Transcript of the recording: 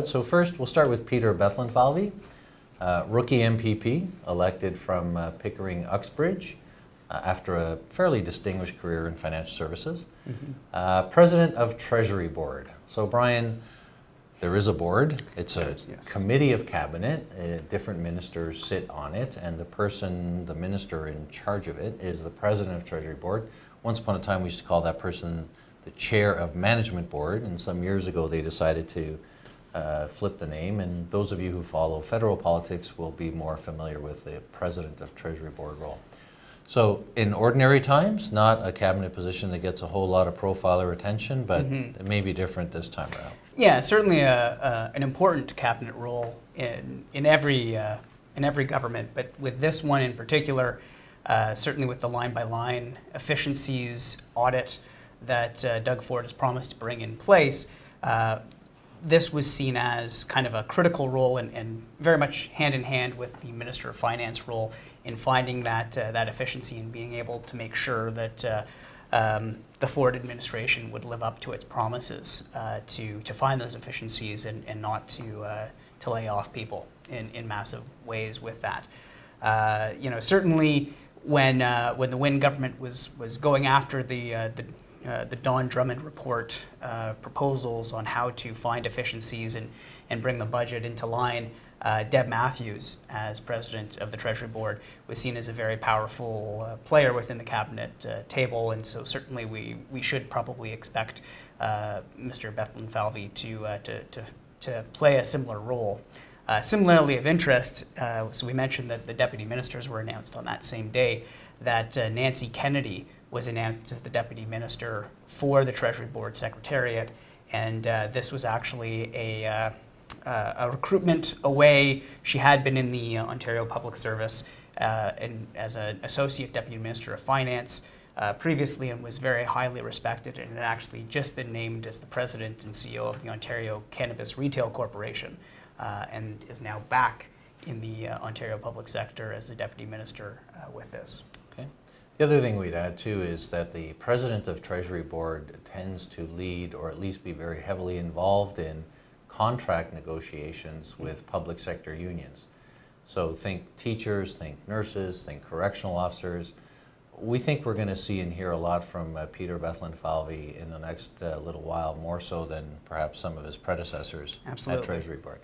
So first, we'll start with Peter Bethlenfalvy, rookie MPP, elected from Pickering-Uxbridge after a fairly distinguished career in financial services. President of Treasury Board. So Brian, there is a board. It's a committee of cabinet. Different ministers sit on it, and the minister in charge of it is the president of Treasury Board. Once upon a time, we used to call that person the chair of management board, and some years ago they decided to flip the name, and those of you who follow federal politics will be more familiar with the president of Treasury Board role. So in ordinary times, not a cabinet position that gets a whole lot of profile or attention, but it may be different this time around. Yeah, certainly an important cabinet role in every government, but with this one in particular, certainly with the line-by-line efficiencies audit that Doug Ford has promised to bring in place, this was seen as kind of a critical role and very much hand in hand with the Minister of Finance role in finding that efficiency and being able to make sure that the Ford administration would live up to its promises to find those efficiencies and not to lay off people in massive ways with that. Certainly when the Wynne government was going after the Don Drummond report proposals on how to find efficiencies and bring the budget into line, Deb Matthews, as president of the Treasury Board, was seen as a very powerful player within the cabinet table, and so certainly we should probably expect Mr. Bethlenfalvy to play a similar role. Similarly of interest, so we mentioned that the deputy ministers were announced on that same day, that Nancy Kennedy was announced as the deputy minister for the Treasury Board Secretariat, and this was actually a recruitment away. She had been in the Ontario Public Service and as an associate deputy minister of finance previously, and was very highly respected, and had actually just been named as the president and CEO of the Ontario Cannabis Retail Corporation, and is now back in the Ontario public sector as a deputy minister with this. The other thing we'd add too is that the president of Treasury Board tends to lead, or at least be very heavily involved in, contract negotiations with public sector unions. So think teachers, think nurses, think correctional officers. We think we're going to see and hear a lot from Peter Bethlenfalvy in the next little while, more so than perhaps some of his predecessors at Treasury Board.